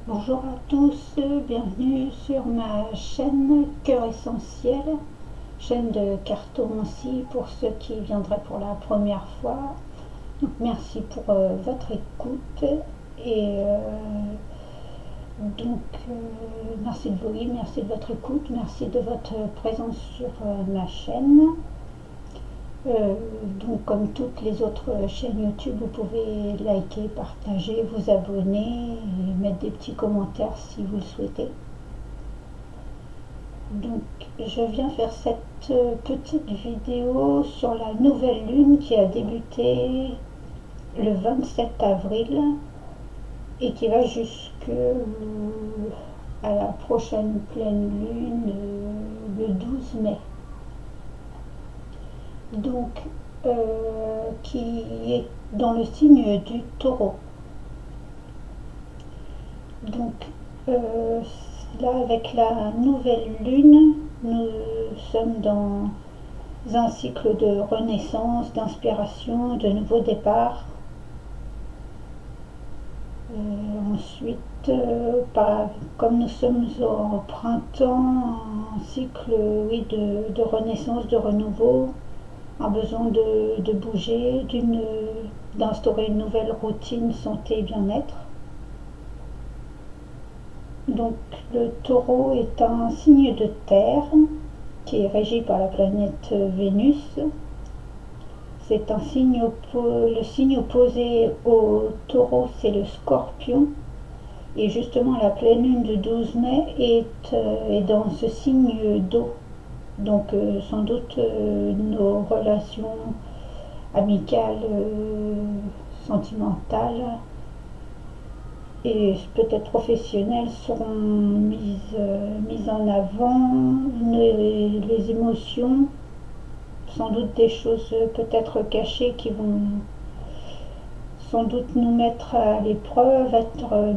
Bonjour à tous, bienvenue sur ma chaîne Cœur Essentiel, chaîne de cartomancie pour ceux qui viendraient pour la première fois. Donc, merci pour votre écoute et merci de vous, merci de votre écoute, merci de votre présence sur ma chaîne. Donc comme toutes les autres chaînes YouTube, vous pouvez liker, partager, vous abonner et mettre des petits commentaires si vous le souhaitez. Donc je viens faire cette petite vidéo sur la nouvelle lune qui a débuté le 27 avril et qui va jusqu'à la prochaine pleine lune le 12 mai. Donc qui est dans le signe du Taureau. Donc là, avec la nouvelle lune, nous sommes dans un cycle de renaissance, d'inspiration, de nouveau départ. Ensuite, comme nous sommes au printemps, un cycle de renaissance, de renouveau, un besoin de bouger, d'instaurer une nouvelle routine santé et bien-être. Donc le Taureau est un signe de terre qui est régi par la planète Vénus. C'est un signe le signe opposé au Taureau, c'est le Scorpion. Et justement la pleine lune du 12 mai est dans ce signe d'eau. Donc sans doute nos relations amicales, sentimentales et peut-être professionnelles seront mises en avant, les émotions, sans doute des choses peut-être cachées qui vont sans doute nous mettre à l'épreuve,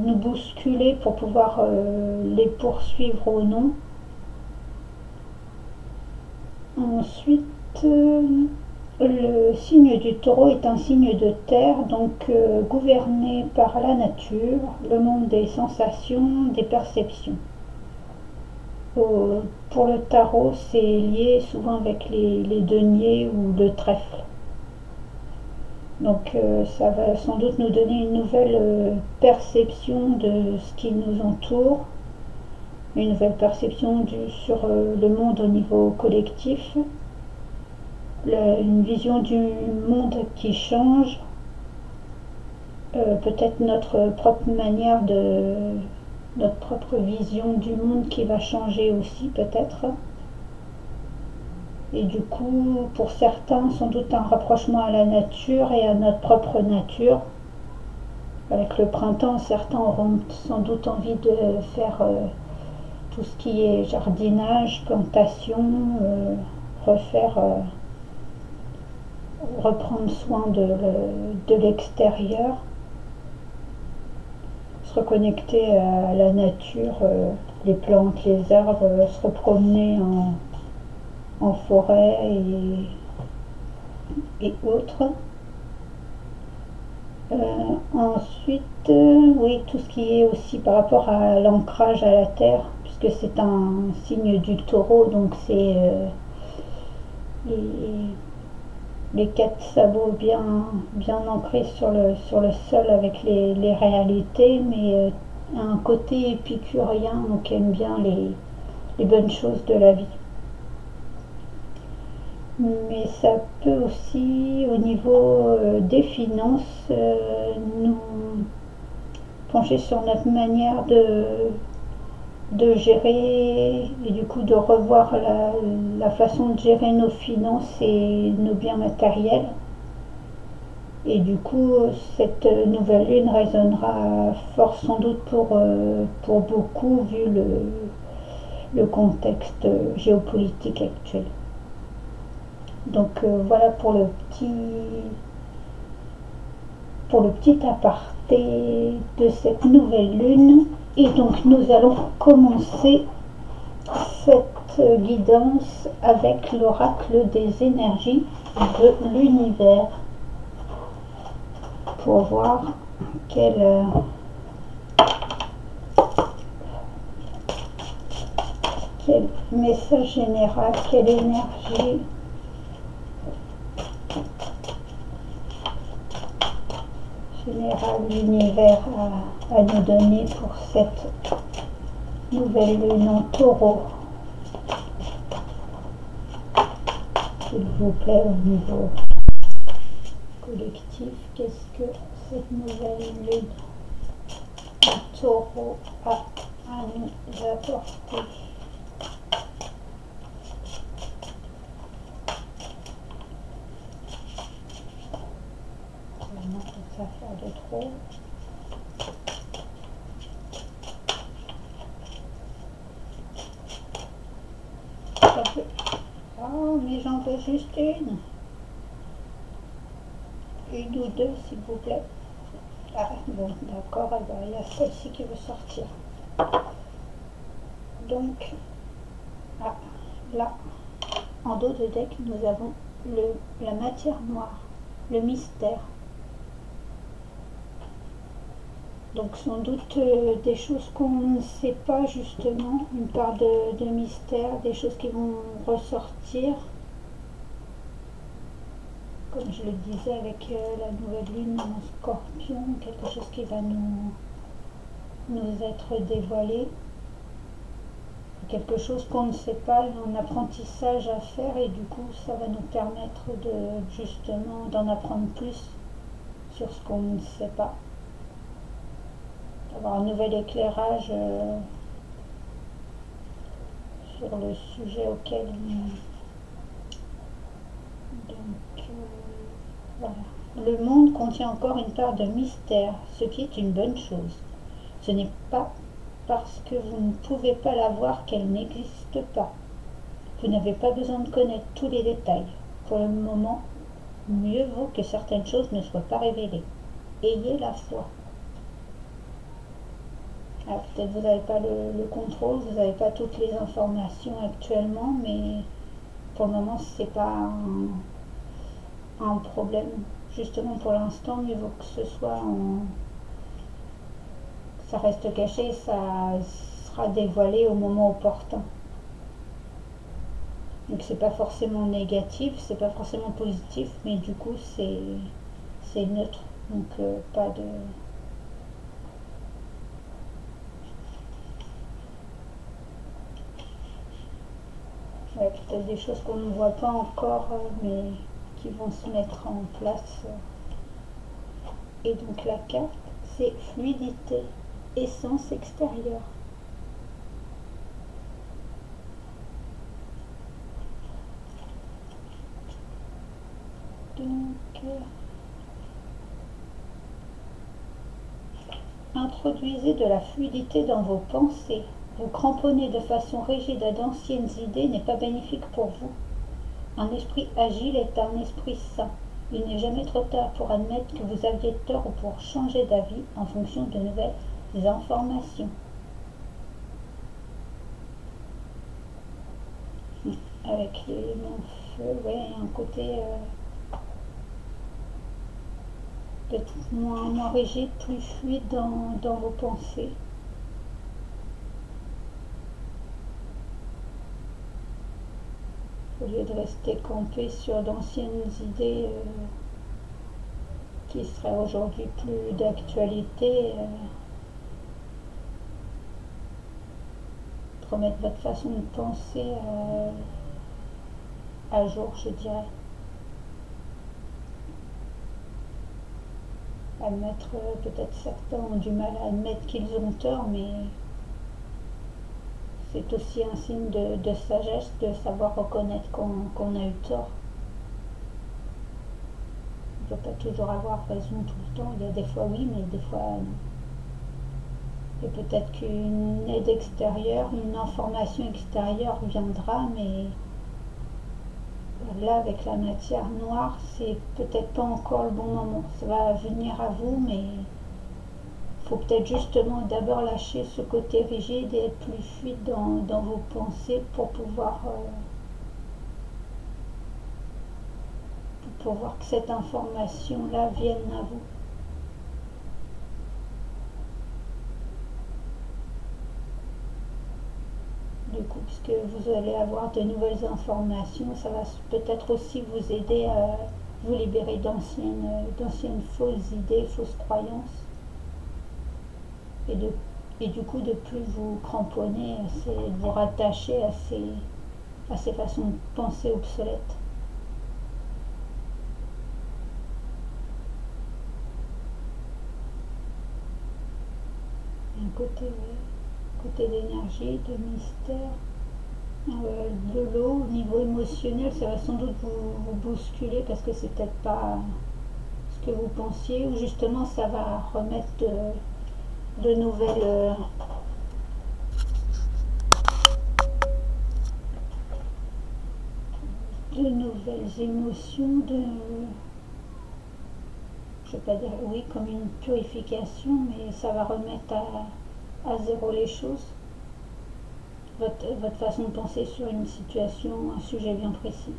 nous bousculer pour pouvoir les poursuivre ou non. Ensuite, le signe du Taureau est un signe de terre, donc gouverné par la nature, le monde des sensations, des perceptions. Pour le tarot, c'est lié souvent avec les deniers ou le trèfle. Donc ça va sans doute nous donner une nouvelle perception de ce qui nous entoure, une nouvelle perception sur le monde au niveau collectif, une vision du monde qui change, peut-être notre propre manière notre propre vision du monde qui va changer aussi peut-être. Et du coup, pour certains, sans doute un rapprochement à la nature et à notre propre nature. Avec le printemps, certains auront sans doute envie de faire tout ce qui est jardinage, plantation, reprendre soin de l'extérieur, se reconnecter à la nature, les plantes, les arbres, se promener en forêt et autres. Ensuite, oui, tout ce qui est aussi par rapport à l'ancrage à la terre, puisque c'est un signe du Taureau, donc c'est les quatre sabots bien ancrés sur le sol avec les réalités, mais un côté épicurien, donc aime bien les bonnes choses de la vie. Mais ça peut aussi, au niveau des finances, nous pencher sur notre manière de gérer et du coup de revoir la façon de gérer nos finances et nos biens matériels. Et du coup, cette nouvelle lune résonnera fort sans doute pour beaucoup vu le contexte géopolitique actuel. Donc voilà pour le petit aparté de cette nouvelle lune. Et donc nous allons commencer cette guidance avec l'oracle des énergies de l'univers pour voir quelle message général, quelle énergie générale l'univers à nous donner pour cette nouvelle lune en taureau, s'il vous plaît, au niveau collectif. Qu'est-ce que cette nouvelle lune en taureau a à nous apporter? Vraiment, ça faire de trop. Oh, mais j'en veux juste une ou deux, s'il vous plaît. Ah, bon, d'accord, alors il y a celle-ci qui veut sortir. Donc, ah, là, en dos de deck, nous avons la matière noire, le mystère. Donc, sans doute des choses qu'on ne sait pas, justement, une part de mystère, des choses qui vont ressortir. Comme je le disais avec la nouvelle lune en scorpion, quelque chose qui va nous être dévoilé, quelque chose qu'on ne sait pas, un apprentissage à faire, et du coup ça va nous permettre de justement d'en apprendre plus sur ce qu'on ne sait pas, d'avoir un nouvel éclairage sur le sujet auquel voilà. Le monde contient encore une part de mystère, ce qui est une bonne chose. Ce n'est pas parce que vous ne pouvez pas la voir qu'elle n'existe pas. Vous n'avez pas besoin de connaître tous les détails. Pour le moment, mieux vaut que certaines choses ne soient pas révélées. Ayez la foi. Alors, peut-être vous n'avez pas le contrôle, vous n'avez pas toutes les informations actuellement, mais pour le moment, c'est pas un problème. Justement, pour l'instant, mieux vaut que ce soit ça reste caché, ça sera dévoilé au moment opportun. Donc c'est pas forcément négatif, c'est pas forcément positif, mais du coup c'est neutre. Donc pas de... Ouais, peut-être des choses qu'on ne voit pas encore, mais qui vont se mettre en place. Et donc la carte, c'est fluidité, essence extérieure. Donc, introduisez de la fluidité dans vos pensées. Vous cramponner de façon rigide à d'anciennes idées n'est pas bénéfique pour vous. Un esprit agile est un esprit sain. Il n'est jamais trop tard pour admettre que vous aviez tort ou pour changer d'avis en fonction de nouvelles informations. Avec l'élément feu, ouais, un côté d'être moins rigide, plus fluide dans vos pensées. Au lieu de rester campé sur d'anciennes idées qui seraient aujourd'hui plus d'actualité, remettre votre façon de penser à jour, je dirais. Admettre, peut-être certains ont du mal à admettre qu'ils ont tort, mais c'est aussi un signe de sagesse de savoir reconnaître qu'on a eu tort. On ne peut pas toujours avoir raison tout le temps. Il y a des fois oui, mais des fois non. Et peut-être qu'une aide extérieure, une information extérieure viendra, mais là, avec la matière noire, c'est peut-être pas encore le bon moment. Ça va venir à vous, mais il faut peut-être justement d'abord lâcher ce côté rigide et être plus fluide dans vos pensées pour pouvoir que cette information-là vienne à vous. du coup, puisque vous allez avoir de nouvelles informations. Ça va peut-être aussi vous aider à vous libérer d'anciennes fausses idées, fausses croyances. Et du coup, de plus vous cramponner, de vous rattacher à ces façons de penser obsolètes. Un côté d'énergie, de mystère, de l'eau. Au niveau émotionnel, ça va sans doute vous bousculer parce que c'est peut-être pas ce que vous pensiez, ou justement ça va remettre de nouvelles émotions, je ne vais pas dire oui comme une purification, mais ça va remettre à zéro les choses, votre façon de penser sur une situation, un sujet bien précis.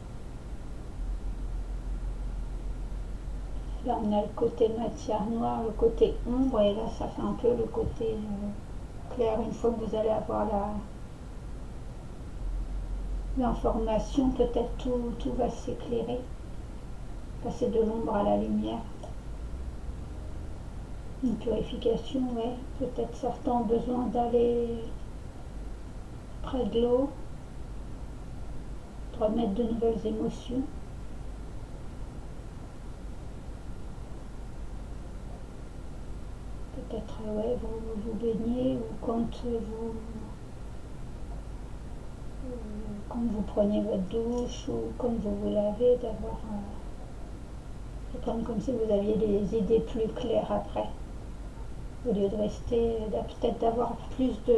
Là on a le côté matière noire, le côté ombre, et là ça fait un peu le côté clair. Une fois que vous allez avoir l'information, peut-être tout va s'éclairer, passer de l'ombre à la lumière. Une purification, ouais. Peut-être certains ont besoin d'aller près de l'eau, de remettre de nouvelles émotions. Peut-être, ouais, vous baignez, ou quand vous prenez votre douche, ou quand vous vous lavez, d'avoir comme si vous aviez des idées plus claires après, au lieu de rester, peut-être d'avoir plus de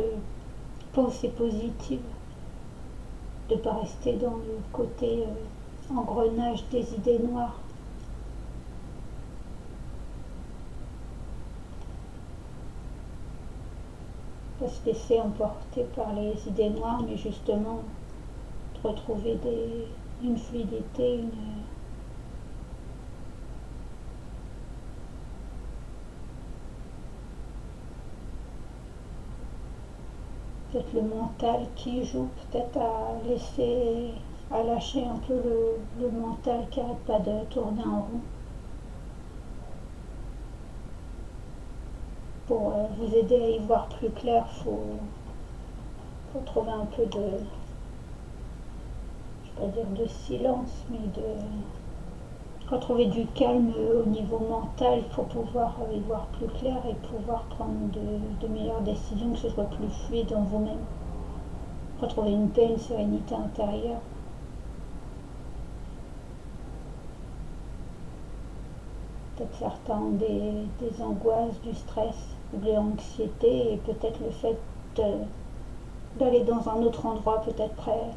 pensées positives, de ne pas rester dans le côté engrenage des idées noires. Pas se laisser emporter par les idées noires, mais justement de retrouver une fluidité, peut-être le mental qui joue, peut-être à lâcher un peu le mental qui n'arrête pas de tourner en rond, pour vous aider à y voir plus clair. Faut trouver un peu de, je ne vais pas dire de silence, mais retrouver du calme au niveau mental pour pouvoir y voir plus clair et pouvoir prendre de meilleures décisions, que ce soit plus fluide en vous-même. Retrouver une paix, une sérénité intérieure. Peut-être certains ont des angoisses, du stress, de l'anxiété, et peut-être le fait d'aller dans un autre endroit, peut-être près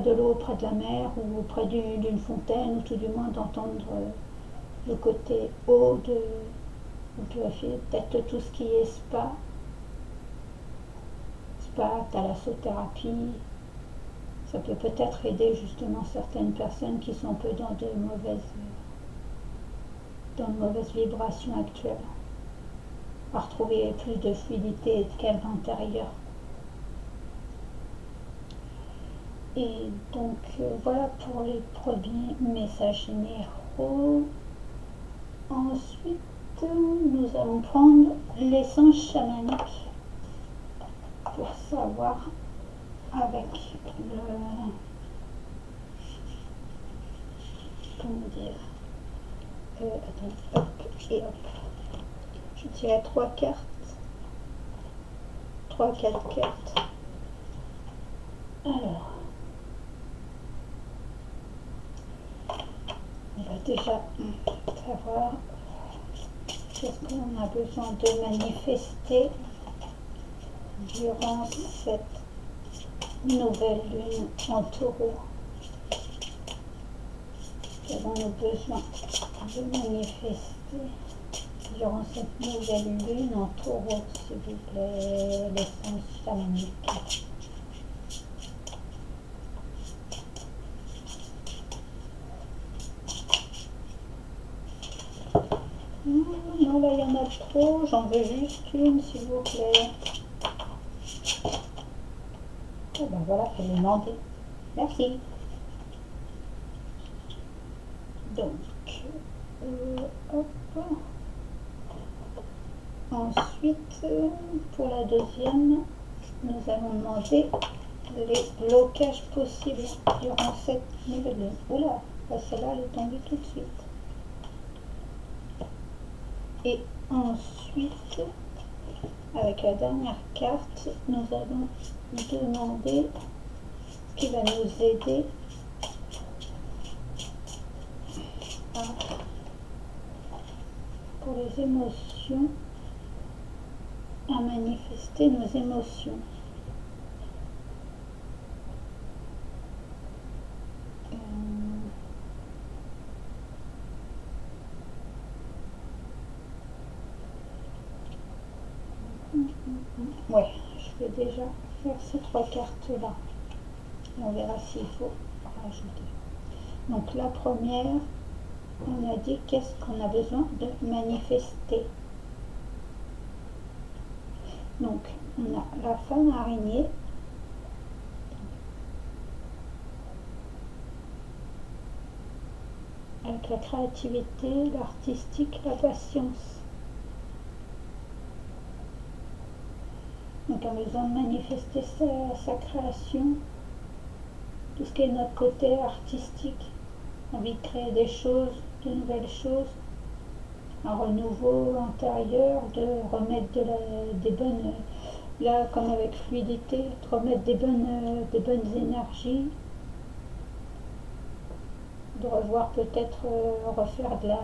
de l'eau, près de la mer, ou près d'une fontaine, ou tout du moins d'entendre le côté eau, de purifier peut-être tout ce qui est spa, thalassothérapie. Ça peut peut-être aider justement certaines personnes qui sont un peu dans de mauvaises vibrations actuelles, à retrouver plus de fluidité et de calme intérieur. Et donc voilà pour les premiers messages généraux. Ensuite, nous allons prendre l'essence chamanique pour savoir avec comment dire, attends, hop et hop. Je tirais 3 cartes, 3-4 cartes. Alors, on va déjà savoir qu'est-ce qu'on a besoin de manifester durant cette nouvelle lune en taureau. Qu'avons-nous besoin de manifester durant cette nouvelle lune en taureau, s'il vous plaît, l'essence chamanique. Non, là il y en a trop, j'en veux juste une, s'il vous plaît. Et ben voilà, faut lui demander. Merci. Donc, hop. Ensuite, pour la deuxième, nous allons demander les blocages possibles durant cette nouvelle lune. Oula, celle-là elle est tombée tout de suite. Et ensuite, avec la dernière carte, nous allons demander ce qui va nous aider pour les émotions, à manifester nos émotions. Ouais, je vais déjà faire ces trois cartes-là. On verra s'il faut rajouter. Donc la première, on a dit qu'est-ce qu'on a besoin de manifester. Donc on a la femme araignée. Avec la créativité, l'artistique, la patience. Donc on a besoin de manifester sa création, tout ce qui est notre côté artistique, envie de créer des choses, de nouvelles choses, un renouveau intérieur, de remettre des bonnes, là comme avec fluidité, de remettre des bonnes énergies, de revoir peut-être refaire de la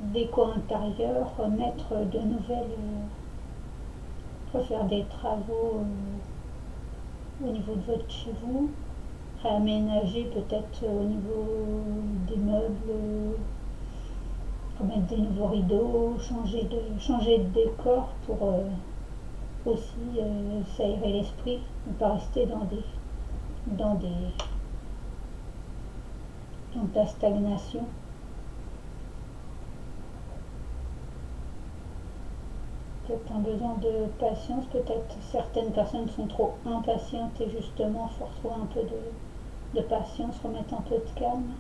déco intérieure, remettre de nouvelles, refaire des travaux au niveau de votre chez vous, réaménager peut-être au niveau des meubles, remettre des nouveaux rideaux, changer de décor pour aussi s'aérer l'esprit, ne pas rester dans la stagnation. Peut-être un besoin de patience, peut-être certaines personnes sont trop impatientes et justement il faut retrouver un peu de patience, remettre un peu de calme.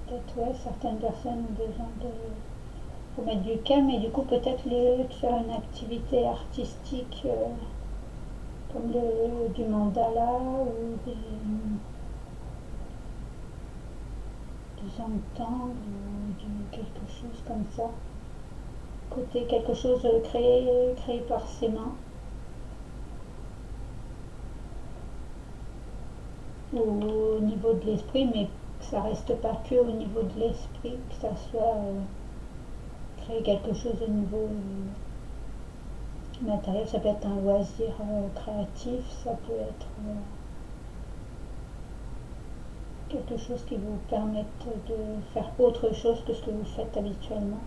Peut-être, ouais, certaines personnes ont besoin de remettre du calme et du coup peut-être de faire une activité artistique comme du mandala ou des angles ou quelque chose comme ça. Côté quelque chose créé par ses mains. Ou au niveau de l'esprit, mais que ça reste pas que au niveau de l'esprit, que ça soit créer quelque chose au niveau matériel. Ça peut être un loisir créatif, ça peut être quelque chose qui vous permette de faire autre chose que ce que vous faites habituellement,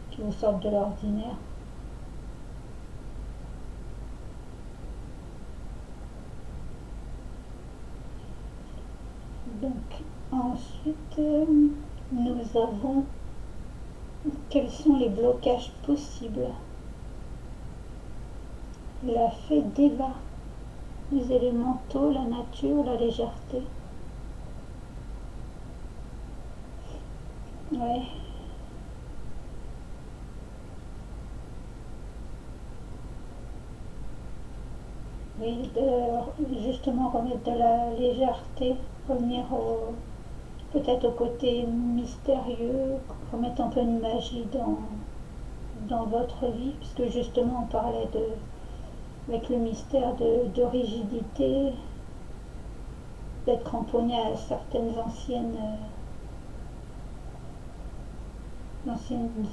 qui vous sorte de l'ordinaire. Donc ensuite nous avons quels sont les blocages possibles. La fée d'Eva, les élémentaux, la nature, la légèreté. Ouais. Oui, justement remettre de la légèreté, revenir peut-être au côté mystérieux, remettre un peu de magie dans votre vie, puisque justement on parlait avec le mystère de rigidité, d'être cramponné à certaines anciennes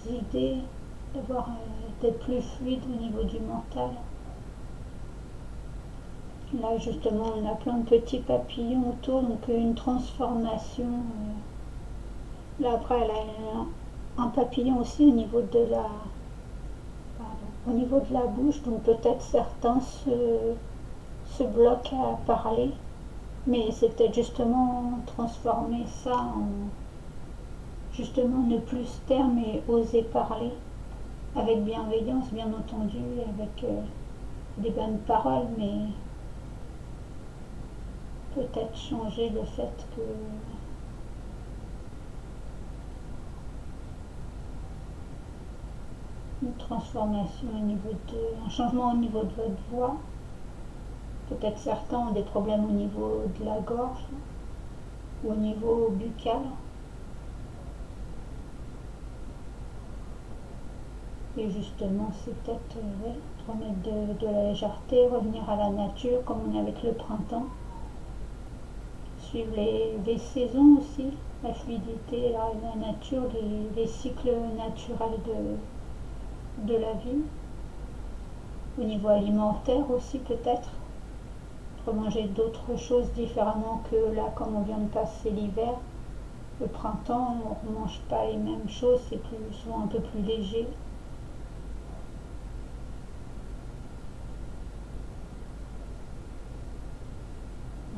idées, d'être plus fluide au niveau du mental. Là justement on a plein de petits papillons autour, donc une transformation. Là après elle a un papillon aussi au niveau de la bouche, donc peut-être certains se bloquent à parler, mais c'est peut-être justement transformer ça justement ne plus se taire mais oser parler avec bienveillance, bien entendu, avec des bonnes paroles, mais peut-être changer le fait que une transformation au niveau un changement au niveau de votre voix. Peut-être certains ont des problèmes au niveau de la gorge ou au niveau buccal. Et justement, c'est peut-être ouais, remettre de la légèreté, revenir à la nature comme on est avec le printemps. Suivre les saisons aussi, la fluidité, la nature, les cycles naturels de la vie. Au niveau alimentaire aussi peut-être, remanger d'autres choses différemment que là comme on vient de passer l'hiver. Le printemps, on ne mange pas les mêmes choses, c'est souvent un peu plus léger.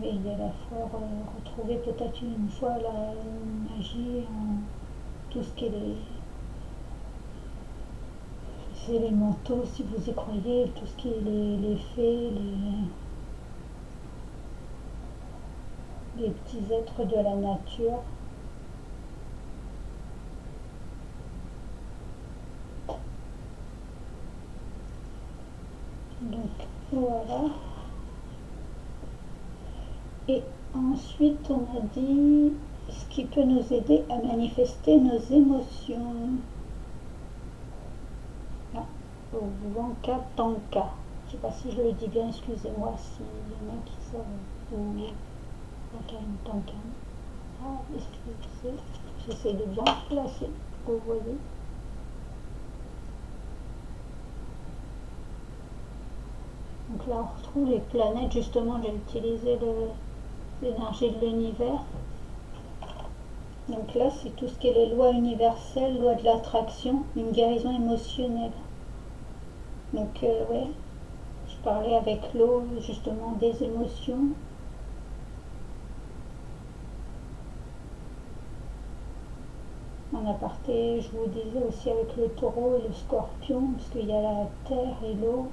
Et il va falloir retrouver peut-être une fois la magie en tout ce qui est les élémentaux, si vous y croyez, tout ce qui est les fées, les petits êtres de la nature. Donc voilà. Et ensuite, on a dit ce qui peut nous aider à manifester nos émotions. Ah, Wanka Tanka. Je ne sais pas si je le dis bien, excusez-moi s'il y en a qui savent. Ou Wanka Tanka. Ah, excusez, j'essaie de bien placer, vous voyez. Donc là, on retrouve les planètes, justement, j'ai utilisé l'énergie de l'univers. Donc là, c'est tout ce qui est les lois universelles, loi de l'attraction, une guérison émotionnelle. Donc, ouais, je parlais avec l'eau, justement, des émotions. En aparté, je vous disais aussi avec le taureau et le scorpion, parce qu'il y a la terre et l'eau,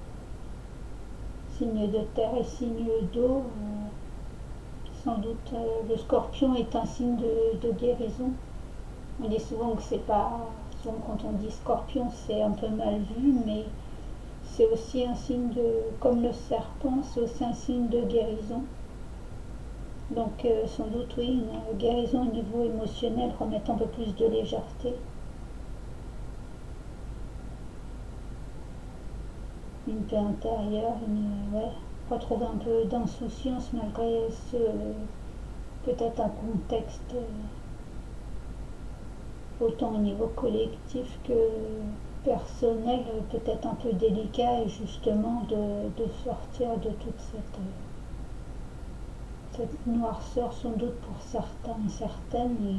signe de terre et signe d'eau. Sans doute, le scorpion est un signe de guérison. On dit souvent que c'est pas. Souvent, quand on dit scorpion, c'est un peu mal vu, mais c'est aussi un signe de. Comme le serpent, c'est aussi un signe de guérison. Donc, sans doute, oui, une guérison au niveau émotionnel, remettre un peu plus de légèreté. Une paix intérieure, ouais, retrouver un peu d'insouciance malgré peut-être un contexte autant au niveau collectif que personnel, peut-être un peu délicat, et justement de sortir de toute cette noirceur sans doute pour certains et certaines, et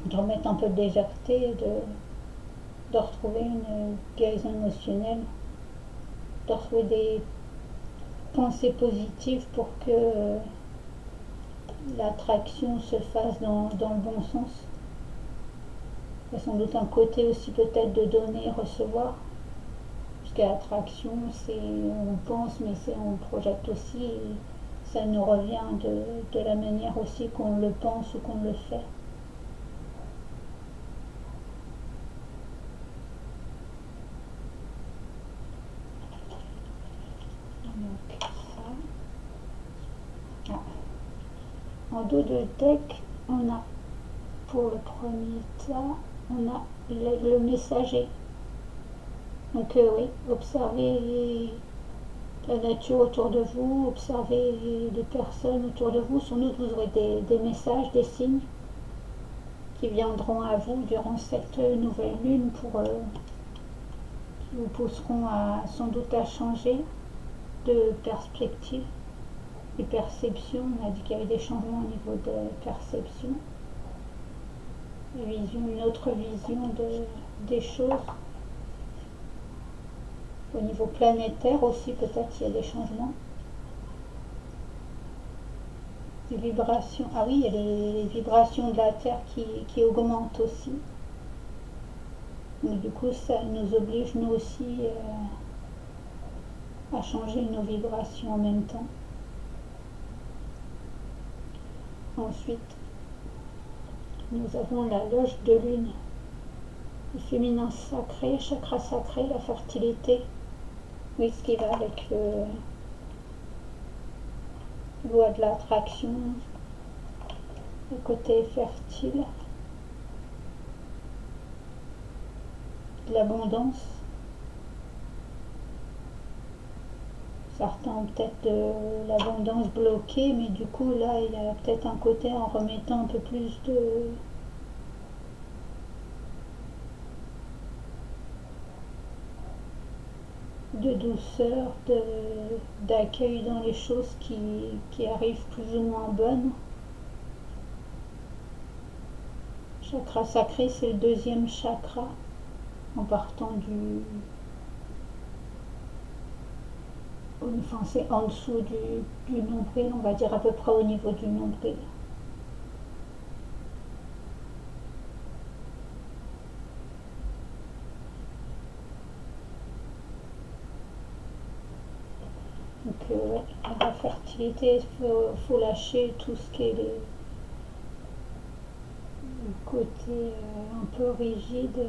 de remettre un peu de légèreté, de retrouver une guérison émotionnelle, de retrouver des pensées positives pour que l'attraction se fasse dans le bon sens. Il y a sans doute un côté aussi peut-être de donner et recevoir, puisque l'attraction, c'est on pense, mais on projette aussi, et ça nous revient de la manière aussi qu'on le pense ou qu'on le fait. Donc ça. Ah. En dos de deck, on a pour le premier tas, on a le messager. Donc oui, observez la nature autour de vous, observez les personnes autour de vous. Sans doute vous aurez des messages, des signes qui viendront à vous durant cette nouvelle lune qui vous pousseront sans doute à changer de perspective et perception. On a dit qu'il y avait des changements au niveau de perception. Une autre vision des choses. Au niveau planétaire aussi, peut-être il y a des changements. des vibrations. Ah oui, il y a les vibrations de la Terre qui augmentent aussi. Donc du coup, ça nous oblige nous aussi à changer nos vibrations en même temps. Ensuite, nous avons la loge de lune, le féminin sacré, chakra sacré, la fertilité. Oui, ce qui va avec le loi de l'attraction, le côté fertile, de l'abondance. Certains ont peut-être de l'abondance bloquée, mais du coup là il y a peut-être un côté en remettant un peu plus de douceur, d'accueil dans les choses qui arrivent plus ou moins bonnes. Chakra sacré, c'est le deuxième chakra en partant enfin c'est en dessous du nombril, on va dire à peu près au niveau du nombril. Donc ouais, la fertilité, il faut lâcher tout ce qui est le côté un peu rigide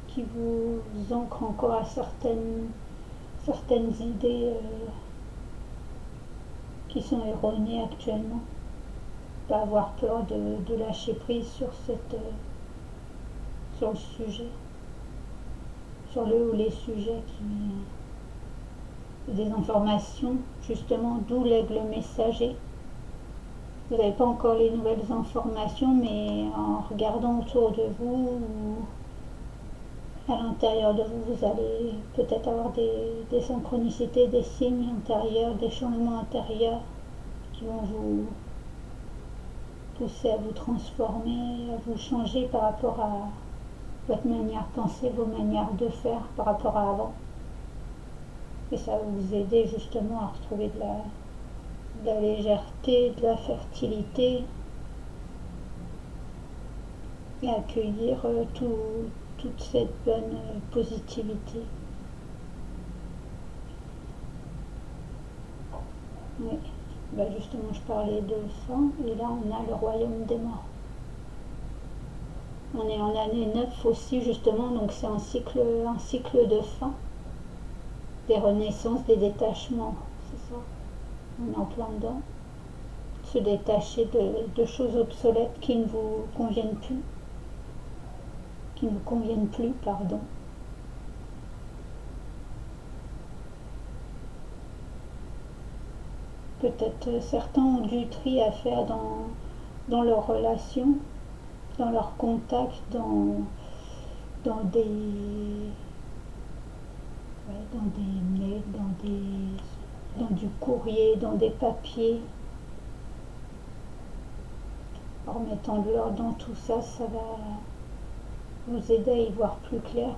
qui vous ancre encore à certaines idées qui sont erronées actuellement. Pas avoir peur de lâcher prise sur sur le sujet, sur le ou les sujets des informations, justement, d'où l'aigle messager. Vous n'avez pas encore les nouvelles informations, mais en regardant autour de vous ou à l'intérieur de vous, vous allez peut-être avoir des synchronicités, des signes intérieurs, des changements intérieurs qui vont vous pousser à vous transformer, à vous changer par rapport à votre manière de penser, vos manières de faire par rapport à avant. Et ça va vous aider justement à retrouver de la légèreté, de la fertilité et accueillir toute cette bonne positivité. Oui. Ben justement, je parlais de fin, et là on a le royaume des morts. On est en année 9 aussi, justement, donc c'est un cycle de fin, des renaissances, des détachements, c'est ça. On est en plein dedans. Se détacher de choses obsolètes qui ne vous conviennent plus, pardon. Peut-être certains ont du tri à faire dans leurs relations, dans leurs contacts, dans des mails, dans du courrier, dans des papiers. En remettant de l'ordre dans tout ça, ça va vous aider à y voir plus clair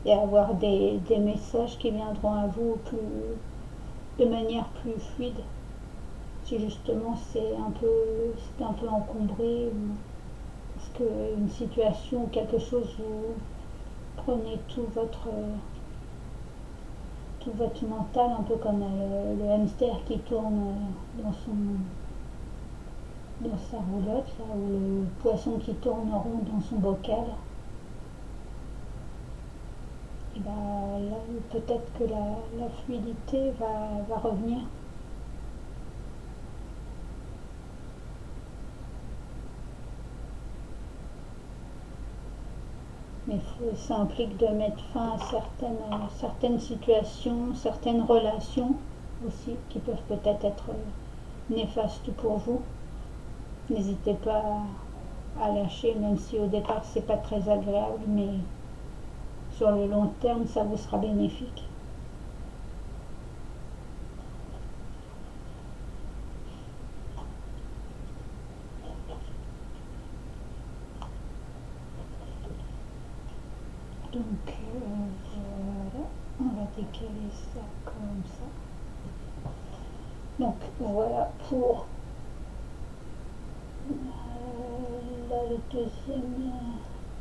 et à avoir des messages qui viendront à vous de manière plus fluide. Si justement c'est un peu encombré, ou parce qu'une situation ou quelque chose, vous prenez tout votre mental, un peu comme le hamster qui tourne dans sa roulotte, là, ou le poisson qui tourne en rond dans son bocal. Et ben, là, peut-être que la fluidité va revenir. Mais ça implique de mettre fin à certaines situations, certaines relations aussi, qui peuvent peut-être être néfastes pour vous. N'hésitez pas à lâcher, même si au départ c'est pas très agréable, mais sur le long terme ça vous sera bénéfique. Donc voilà, on va décaler ça comme ça. Donc voilà pour le deuxième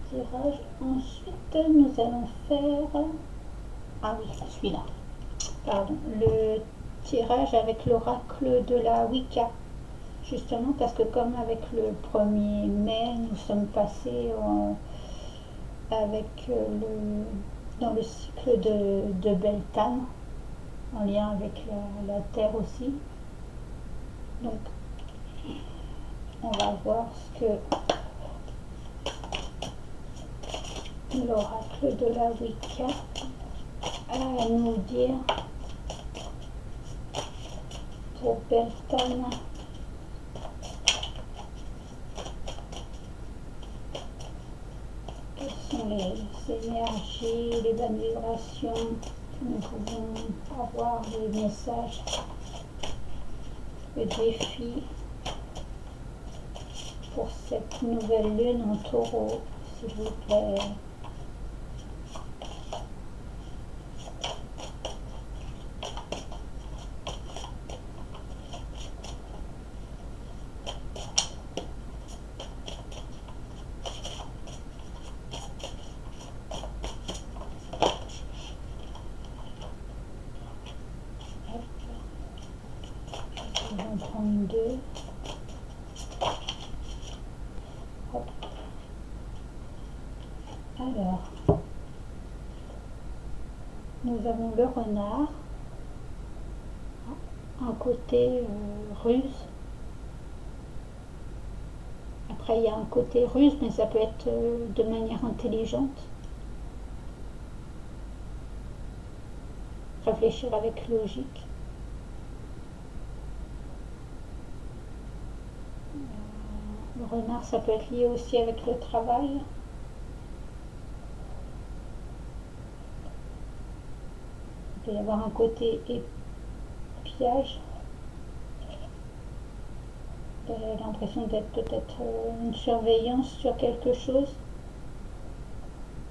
tirage. Ensuite, nous allons faire... Ah oui, celui-là. Pardon. Le tirage avec l'oracle de la Wicca. Justement parce que comme avec le 1er mai, nous sommes passés avec dans le cycle de Beltane, en lien avec la Terre aussi. Donc, on va voir ce que l'oracle de la Wicca a à nous dire pour Beltane. Quelles sont les énergies, les bonnes vibrations que nous pouvons avoir, les messages, le défi pour cette nouvelle lune en taureau, s'il vous plaît. On va en prendre deux. Hop. Alors, nous avons le renard, un côté ruse. Après, il y a un côté ruse, mais ça peut être de manière intelligente. Réfléchir avec logique. Le renard, ça peut être lié aussi avec le travail. Il peut y avoir un côté piège. J'ai l'impression d'être peut-être une surveillance sur quelque chose.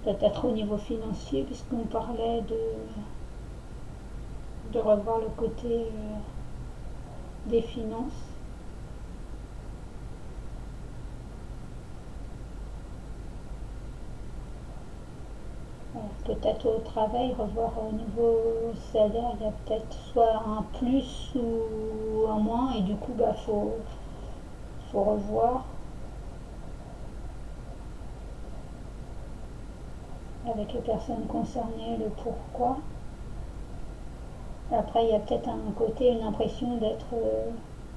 Peut-être au niveau financier, puisqu'on parlait de revoir le côté des finances. Peut-être au travail, revoir au niveau salaire, il y a peut-être soit un plus ou un moins, et du coup, faut revoir avec les personnes concernées le pourquoi. Après, il y a peut-être un côté, une impression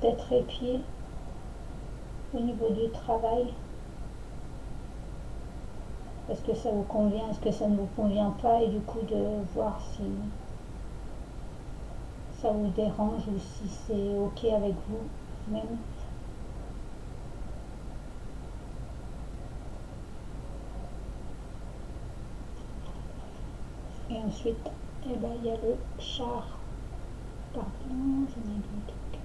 d'être épié au niveau du travail. Est-ce que ça vous convient, est-ce que ça ne vous convient pas, et du coup de voir si ça vous dérange ou si c'est ok avec vous même. Et ensuite, il y a le char. Pardon, j'en ai deux trucs.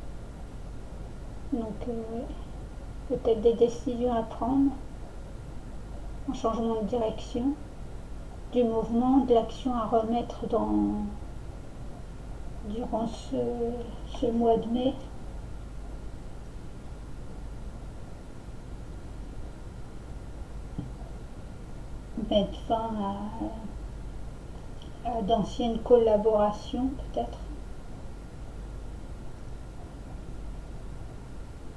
Donc, peut-être des décisions à prendre, un changement de direction, du mouvement, de l'action à remettre durant ce mois de mai. Mettre fin à d'anciennes collaborations peut-être.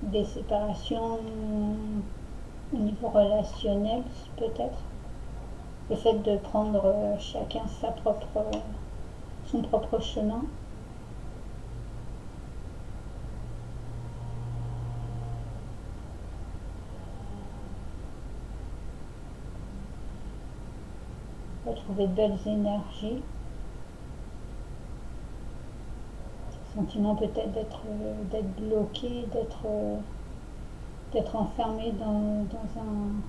Des séparations au niveau relationnel peut-être. Le fait de prendre chacun son propre chemin. Retrouver de belles énergies. Sentiment peut-être d'être bloqué, d'être enfermé dans un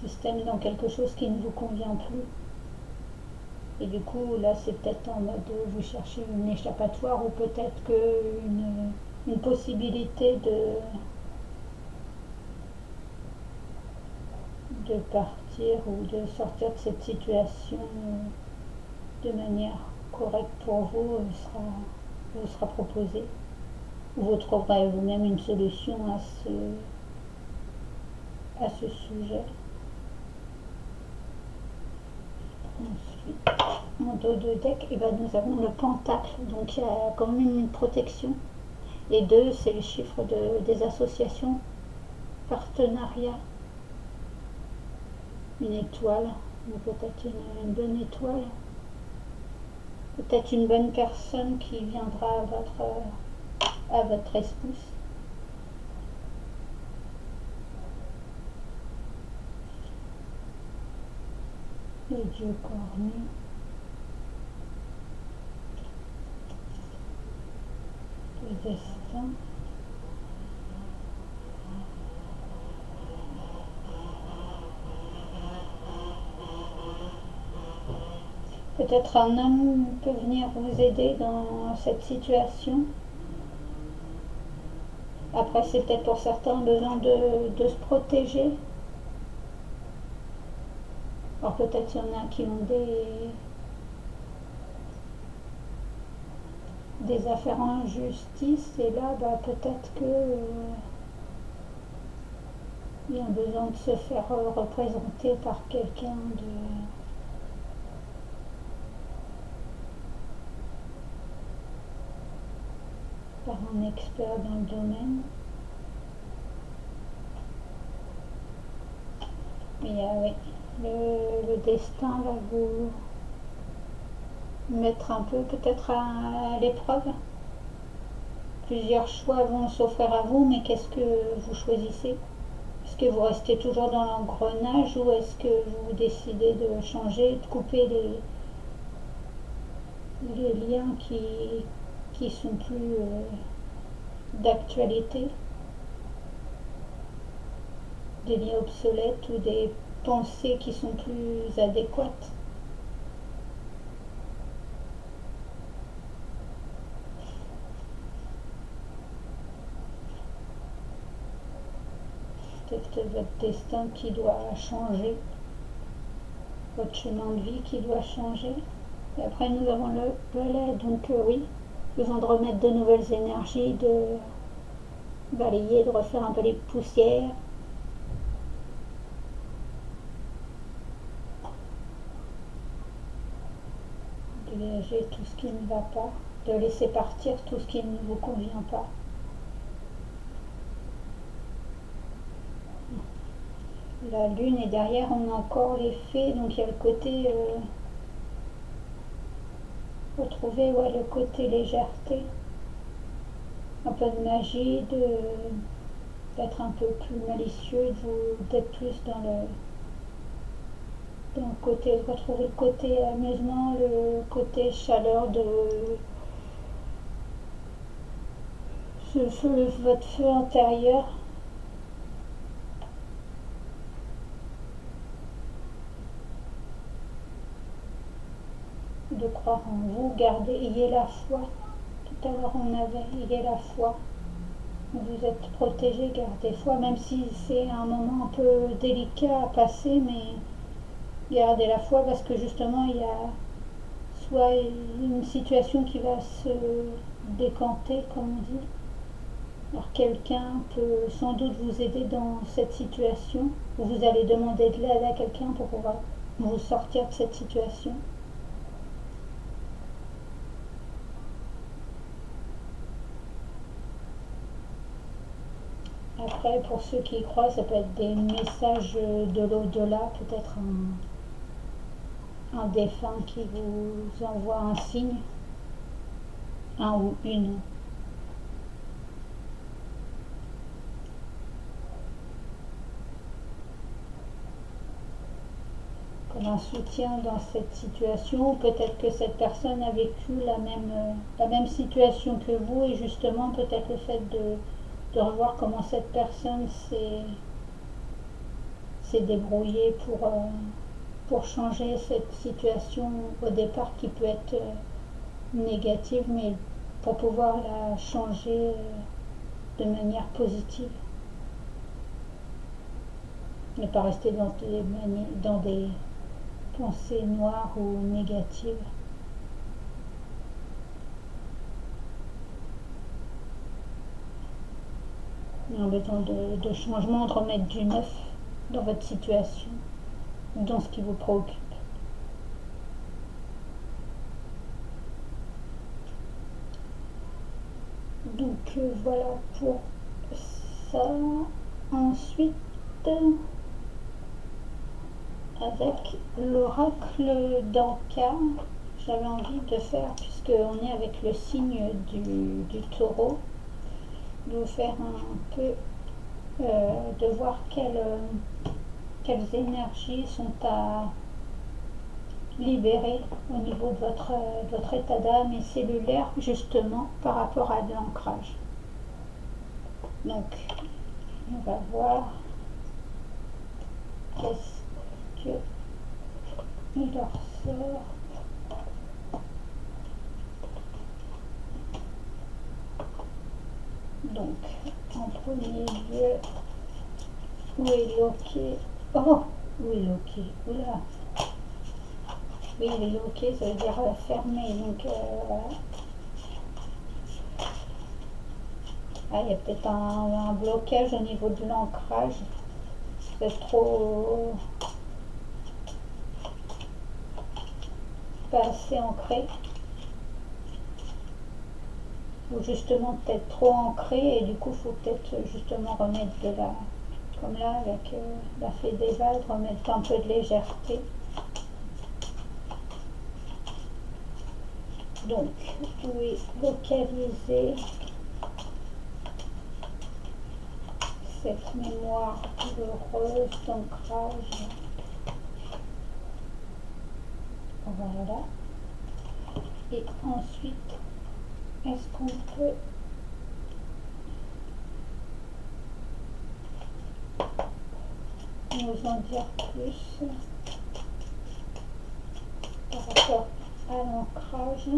système, dans quelque chose qui ne vous convient plus. Et du coup, là, c'est peut-être en mode vous cherchez une échappatoire ou peut-être une possibilité de partir ou de sortir de cette situation de manière correcte pour vous sera proposée. Vous trouverez vous-même une solution à ce sujet. Ensuite, en dos de deck, et ben nous avons le pentacle, donc il y a quand même une protection. Et 2, c'est le chiffre des associations, partenariat, une étoile, peut-être une bonne étoile, peut-être une bonne personne qui viendra à votre espouse. Le dieu cornu. Le destin. Peut-être un homme peut venir vous aider dans cette situation. Après, c'est peut-être pour certains besoin de se protéger. Alors peut-être il y en a qui ont des affaires en justice et là, bah, peut-être que il y a besoin de se faire représenter par quelqu'un par un expert dans le domaine. Mais oui, le destin va vous mettre un peu peut-être à l'épreuve. Plusieurs choix vont s'offrir à vous, mais qu'est-ce que vous choisissez? Est-ce que vous restez toujours dans l'engrenage ou est-ce que vous décidez de changer, de couper les liens qui sont plus d'actualité, des liens obsolètes ou des pensées qui sont plus adéquates? Peut-être votre destin qui doit changer, votre chemin de vie qui doit changer. Et après nous avons le balai, donc oui, besoin de remettre de nouvelles énergies, de balayer, de refaire un peu les poussières. De dégager tout ce qui ne va pas, de laisser partir tout ce qui ne vous convient pas. La lune et derrière on a encore les fées, donc il y a le côté retrouver le côté légèreté, un peu de magie, d'être un peu plus malicieux, d'être plus dans le côté, de retrouver le côté amusement, le côté chaleur de votre feu intérieur. De croire en vous, ayez la foi. Tout à l'heure on avait, ayez la foi. Vous êtes protégé, gardez foi, même si c'est un moment un peu délicat à passer, mais gardez la foi parce que justement il y a soit une situation qui va se décanter, comme on dit. Alors quelqu'un peut sans doute vous aider dans cette situation, ou vous allez demander de l'aide à quelqu'un pour pouvoir vous sortir de cette situation. Après, pour ceux qui y croient, ça peut être des messages de l'au-delà, peut-être un défunt qui vous envoie un signe, un ou une. Comme un soutien dans cette situation, ou peut-être que cette personne a vécu la même situation que vous, et justement peut-être le fait de revoir comment cette personne s'est débrouillée pour changer cette situation au départ qui peut être négative, mais pour pouvoir la changer de manière positive. Ne pas rester dans des pensées noires ou négatives. Un besoin de changement, de remettre du neuf dans votre situation, dans ce qui vous préoccupe. Donc voilà pour ça. Ensuite, avec l'oracle d'Anka, j'avais envie de faire, puisqu'on est avec le signe du taureau, de vous faire un peu, de voir quelles énergies sont à libérer au niveau de votre état d'âme et cellulaire, justement par rapport à l'ancrage. Donc, on va voir qu'est-ce qu'il leur sort. Donc, en premier lieu, où est Loki? Oh, où est Loki? Oula. Oui, il est Loki, ça veut dire fermé. Donc, ah, il y a peut-être un blocage au niveau de l'ancrage. C'est trop pas assez ancré. Ou justement peut-être trop ancré, et du coup, il faut peut-être justement remettre de la... Comme là, avec la fée des vagues, remettre un peu de légèreté. Donc, où est localisée cette mémoire douloureuse d'ancrage? Voilà. Et ensuite, est-ce qu'on peut nous en dire plus par rapport à l'ancrage?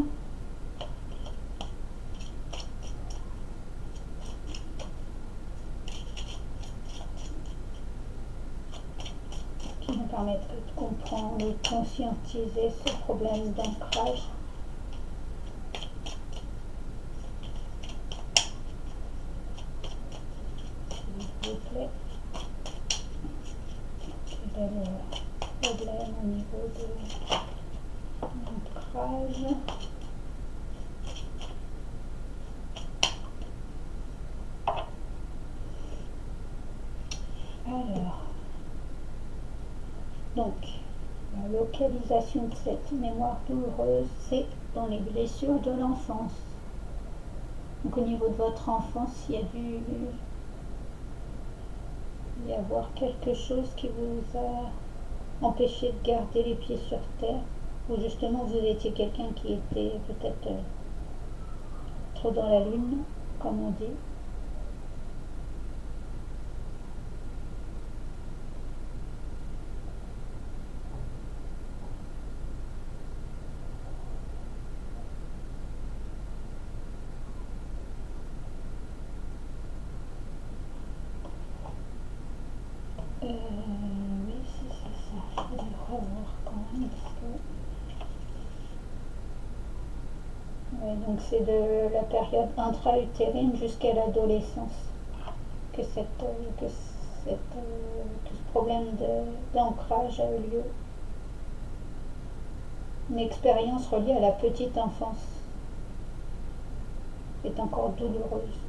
Qui nous permettrait de comprendre et de conscientiser ce problème d'ancrage. S'il vous plaît. Quel est le problème au niveau de l'ancrage? Alors, donc, la localisation de cette mémoire douloureuse, c'est dans les blessures de l'enfance. Donc, au niveau de votre enfance, il y a dû y avoir quelque chose qui vous a empêché de garder les pieds sur terre, ou justement vous étiez quelqu'un qui était peut-être trop dans la lune, comme on dit. Oui, c'est ça. Je voudrais revoir quand même. Ouais, donc c'est de la période intra-utérine jusqu'à l'adolescence que ce problème d'ancrage a eu lieu. Une expérience reliée à la petite enfance est encore douloureuse.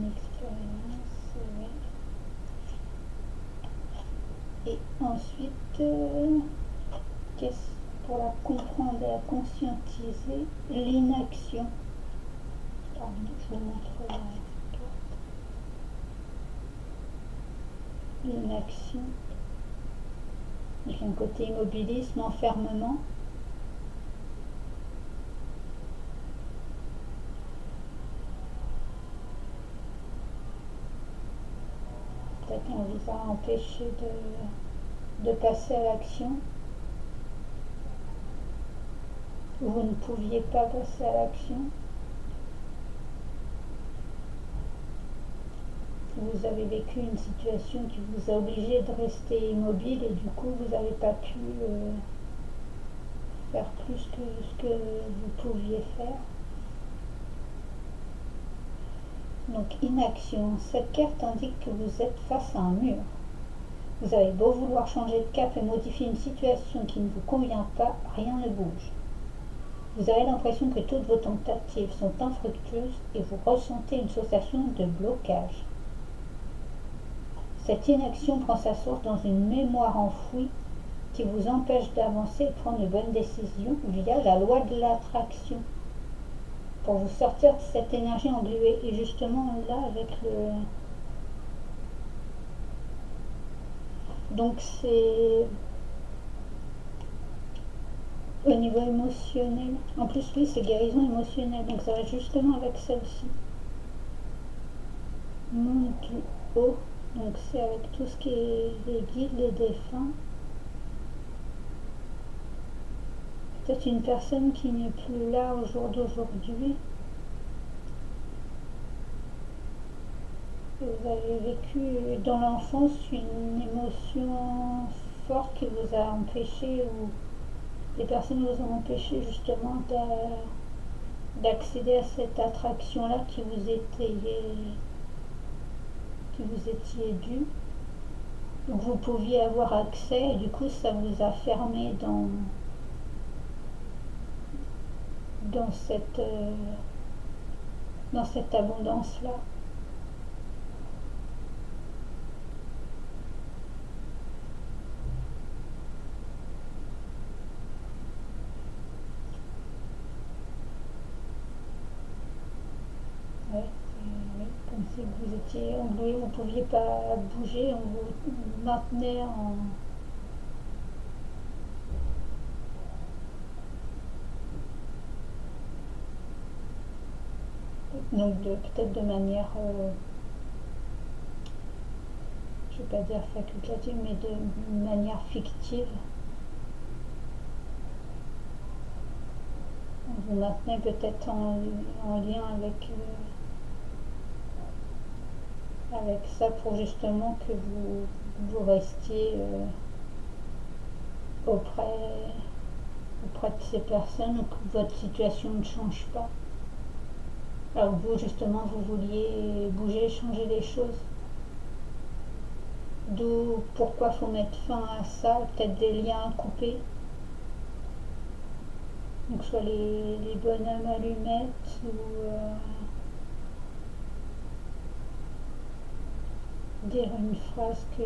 Expérience, ouais. Et ensuite, pour la comprendre et la conscientiser, l'inaction. Pardon, je vous montre la carte. L'inaction. Donc un côté immobilisme, enfermement. Peut-être qu'on vous a empêché de passer à l'action. Vous ne pouviez pas passer à l'action. vous avez vécu une situation qui vous a obligé de rester immobile et du coup vous n'avez pas pu faire plus que ce que vous pouviez faire. Donc inaction, cette carte indique que vous êtes face à un mur. Vous avez beau vouloir changer de cap et modifier une situation qui ne vous convient pas, rien ne bouge. Vous avez l'impression que toutes vos tentatives sont infructueuses et vous ressentez une sensation de blocage. Cette inaction prend sa source dans une mémoire enfouie qui vous empêche d'avancer et de prendre de bonnes décisions via la loi de l'attraction. Pour vous sortir de cette énergie engluée, et justement là avec le... Donc c'est au niveau émotionnel. En plus lui c'est guérison émotionnelle, donc ça va justement avec celle-ci. Monde du haut, donc c'est avec tout ce qui est les guides, les défunts. Peut-être une personne qui n'est plus là au jour d'aujourd'hui. Vous avez vécu dans l'enfance une émotion forte qui vous a empêché, ou les personnes vous ont empêché justement d'accéder à cette attraction-là qui vous étiez dû. Donc vous pouviez avoir accès et du coup ça vous a fermé dans cette abondance-là. Ouais, comme si vous étiez englué, vous ne pouviez pas bouger, on vous maintenait en... Donc peut-être de manière, je ne vais pas dire facultative, mais de manière fictive. On vous maintenait peut-être en lien avec ça pour justement que vous restiez auprès de ces personnes, ou que votre situation ne change pas. Alors vous justement vous vouliez bouger, changer les choses. D'où pourquoi faut mettre fin à ça, peut-être des liens coupés. Donc soit les bonhommes allumettes ou dire une phrase que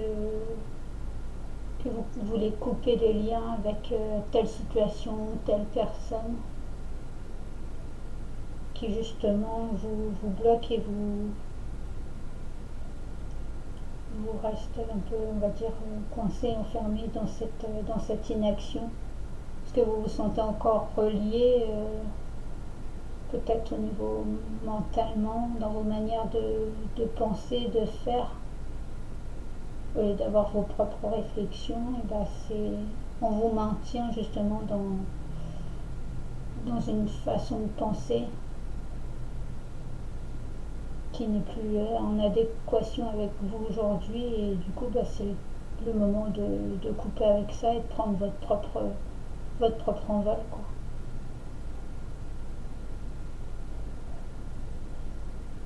vous voulez couper des liens avec telle situation, telle personne qui justement vous bloque et vous reste un peu, on va dire, coincé, enfermé dans cette inaction. Est-ce que vous vous sentez encore relié peut-être au niveau mentalement, dans vos manières de penser, de faire, au lieu d'avoir vos propres réflexions, et ben on vous maintient justement dans une façon de penser qui n'est plus en adéquation avec vous aujourd'hui, et du coup c'est le moment de couper avec ça et de prendre votre propre envol, quoi.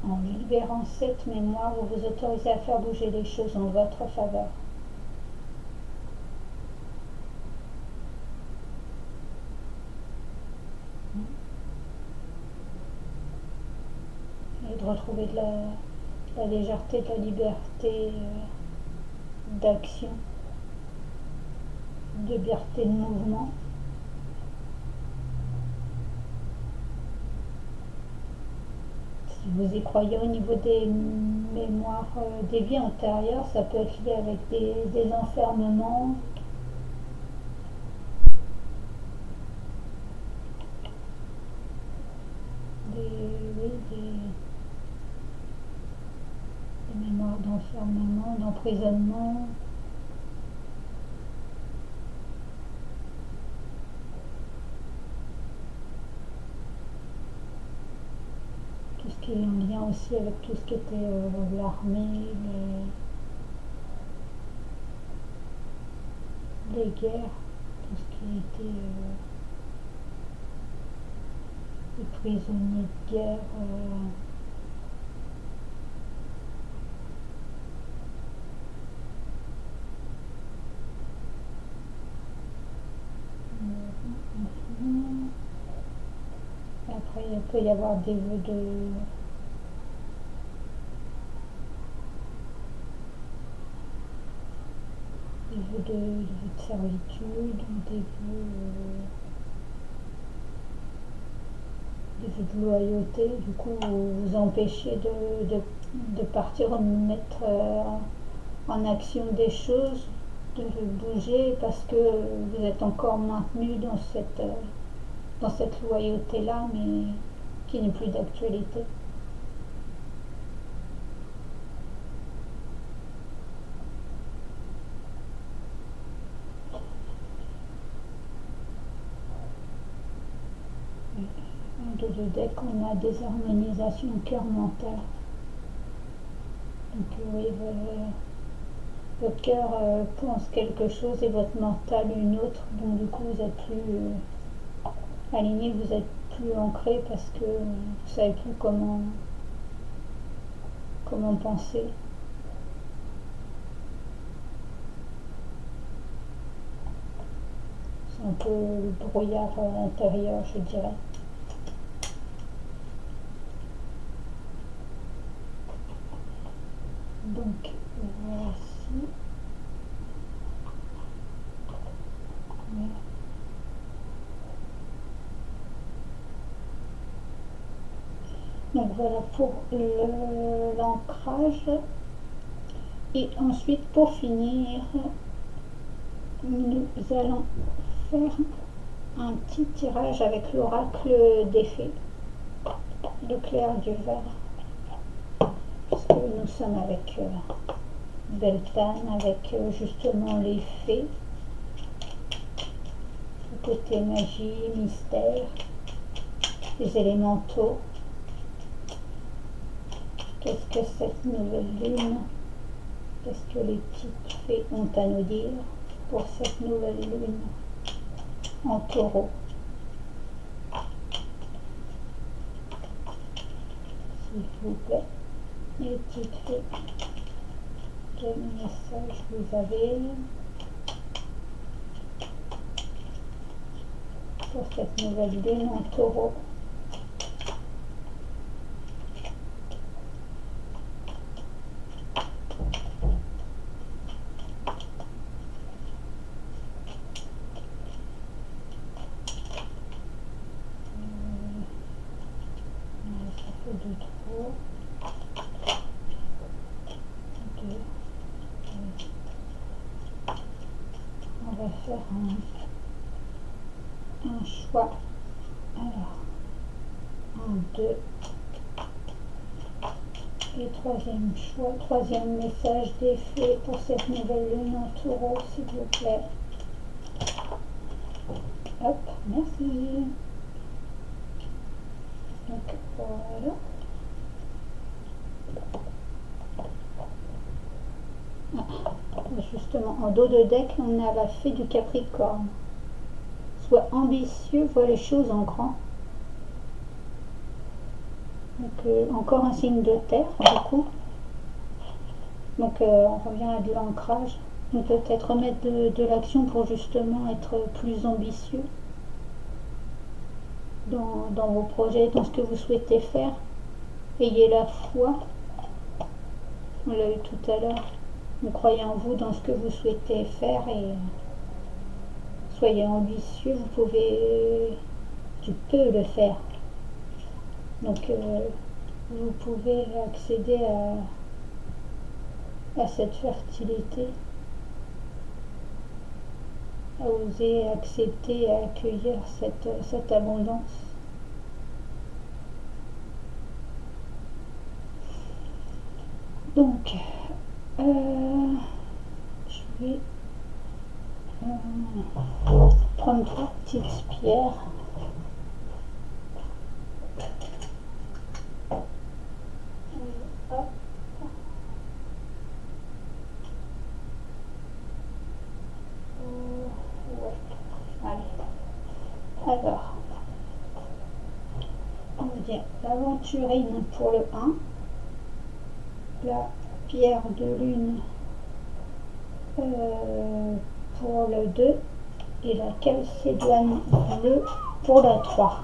En libérant cette mémoire, vous vous autorisez à faire bouger les choses en votre faveur. Et de retrouver de la légèreté, de la liberté d'action, de liberté de mouvement. Si vous y croyez au niveau des mémoires des vies antérieures, ça peut être lié avec des enfermements, des mémoires d'enfermement, d'emprisonnement. Tout ce qui est en lien aussi avec tout ce qui était l'armée, les guerres, tout ce qui était les prisonniers de guerre. Après, il peut y avoir des vœux de servitude, des vœux de loyauté. Du coup, vous empêchez de partir, de mettre en action des choses, de bouger parce que vous êtes encore maintenu dans cette loyauté-là, mais qui n'est plus d'actualité. De deck, on a des harmonisations cœur-mental. Donc oui, votre cœur pense quelque chose et votre mental une autre. Donc du coup, vous êtes plus aligné, vous êtes plus ancré parce que vous savez plus comment penser. C'est un peu le brouillard intérieur, je dirais. Donc voici. Donc voilà pour l'ancrage. Et ensuite, pour finir, nous allons faire un petit tirage avec l'oracle des fées, le clair du verre. Parce que nous sommes avec Beltane, avec justement les fées, le côté magie, mystère, les élémentaux. Qu'est-ce que cette nouvelle lune, qu'est-ce que les petites fées ont à nous dire pour cette nouvelle lune en taureau? S'il vous plaît, les petites fées, quel message vous avez pour cette nouvelle lune en taureau? On va faire un choix. Alors, 1, 2 et troisième choix, troisième message des fées pour cette nouvelle lune en taureau, s'il vous plaît. Hop, merci. Donc voilà. Justement, en dos de deck, on a la fée du Capricorne. Sois ambitieux, vois les choses en grand. Donc encore un signe de terre, du coup. Donc on revient à de l'ancrage. Donc peut-être remettre de l'action pour justement être plus ambitieux dans vos projets, dans ce que vous souhaitez faire. Ayez la foi. On l'a eu tout à l'heure. Vous croyez en vous, dans ce que vous souhaitez faire et soyez ambitieux. Tu peux le faire. Donc vous pouvez accéder à cette fertilité, à oser accepter et accueillir cette abondance. Donc je vais prendre 3 petites pierres. Alors, on va dire l'aventurine pour le 1, la pierre de lune pour le 2 et la calcédoine bleue pour le 3.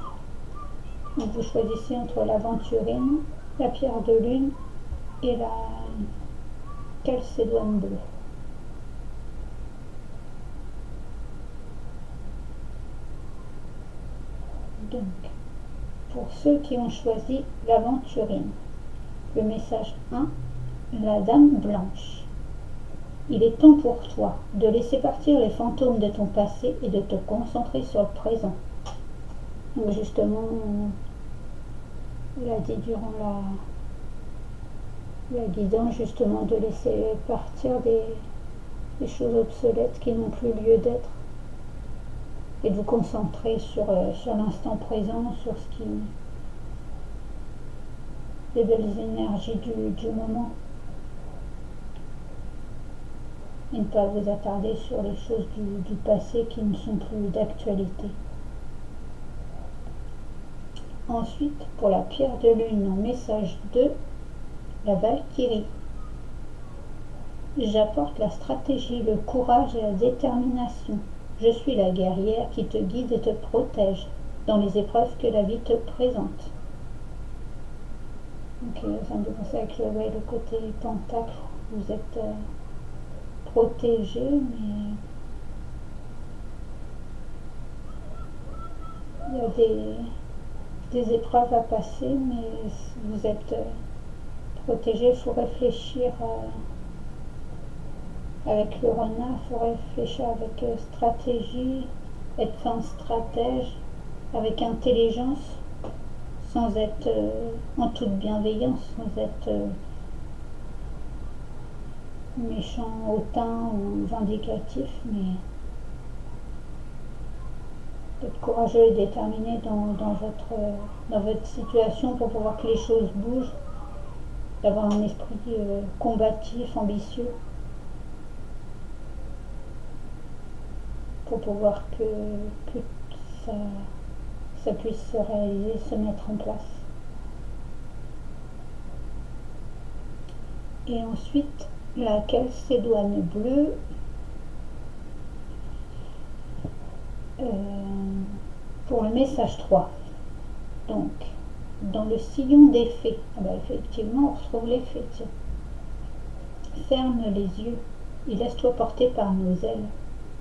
Donc vous choisissez entre l'aventurine, la pierre de lune et la calcédoine bleue. Donc, pour ceux qui ont choisi l'aventurine, le message 1, la dame blanche. Il est temps pour toi de laisser partir les fantômes de ton passé et de te concentrer sur le présent. Donc justement, il a dit durant la guidance justement de laisser partir des choses obsolètes qui n'ont plus lieu d'être et de vous concentrer sur l'instant présent, sur ce qui les belles énergies du moment et ne pas vous attarder sur les choses du passé qui ne sont plus d'actualité. Ensuite, pour la pierre de lune en message 2, la Valkyrie. J'apporte la stratégie, le courage et la détermination. Je suis la guerrière qui te guide et te protège dans les épreuves que la vie te présente. Donc ça me fait penser avec le côté pentacle. Vous êtes protégé, mais il y a des épreuves à passer, mais vous êtes protégé. Il faut réfléchir avec le renard, il faut réfléchir avec stratégie, être fin stratège, avec intelligence, sans être en toute bienveillance, sans être méchant, hautain ou vindicatif, mais d'être courageux et déterminé dans votre situation pour pouvoir que les choses bougent, d'avoir un esprit combatif, ambitieux, pour pouvoir que ça puisse se réaliser, se mettre en place. Et ensuite, la calcédoine bleue, pour le message 3. Donc, dans le sillon des fées, effectivement, on retrouve les fées. Tiens. Ferme les yeux et laisse-toi porter par nos ailes.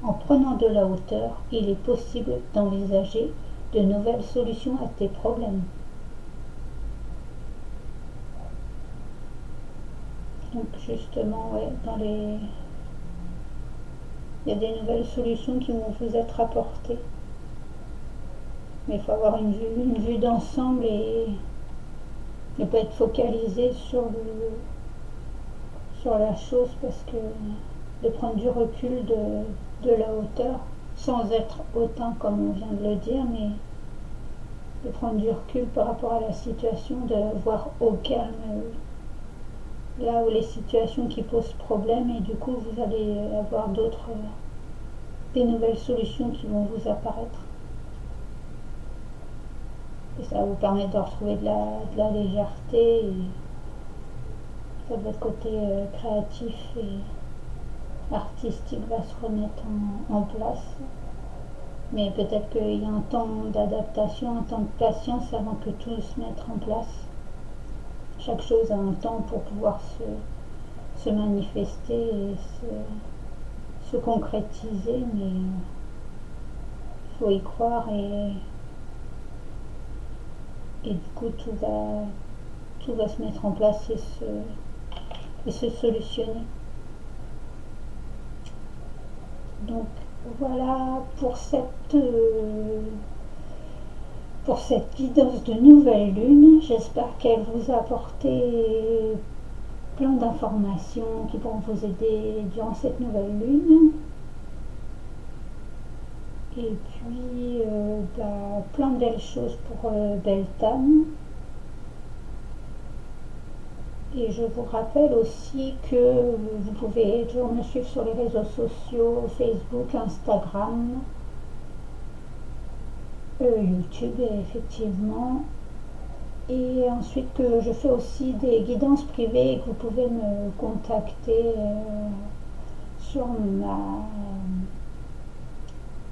En prenant de la hauteur, il est possible d'envisager de nouvelles solutions à tes problèmes. Donc justement, ouais, il y a des nouvelles solutions qui vont vous être apportées. Mais il faut avoir une vue d'ensemble et ne pas être focalisé sur la chose, parce que de prendre du recul, de la hauteur, sans être hautain comme on vient de le dire, mais de prendre du recul par rapport à la situation, de voir au calme là où les situations qui posent problème, et du coup vous allez avoir des nouvelles solutions qui vont vous apparaître. Et ça va vous permettre de retrouver de la légèreté, et votre côté créatif et artistique va se remettre en place. Mais peut-être qu'il y a un temps d'adaptation, un temps de patience avant que tout se mette en place. Chaque chose a un temps pour pouvoir se manifester et se concrétiser, mais il faut y croire, et du coup tout va se mettre en place et se solutionner. Donc voilà pour cette guidance de nouvelle lune. J'espère qu'elle vous a apporté plein d'informations qui pourront vous aider durant cette nouvelle lune. Et puis plein de belles choses pour Beltane. Et je vous rappelle aussi que vous pouvez toujours me suivre sur les réseaux sociaux, Facebook, Instagram, YouTube, effectivement. Et ensuite, que je fais aussi des guidances privées et que vous pouvez me contacter sur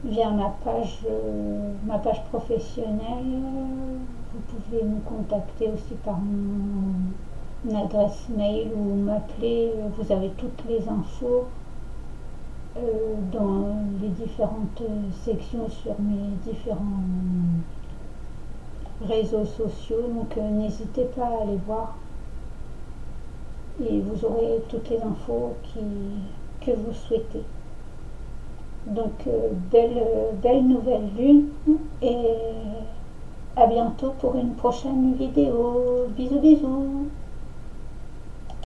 via ma page professionnelle. Vous pouvez me contacter aussi par mon adresse mail ou m'appeler. Vous avez toutes les infos dans les différentes sections sur mes différents réseaux sociaux. Donc n'hésitez pas à aller voir et vous aurez toutes les infos que vous souhaitez. Donc belle nouvelle lune et à bientôt pour une prochaine vidéo. Bisous bisous.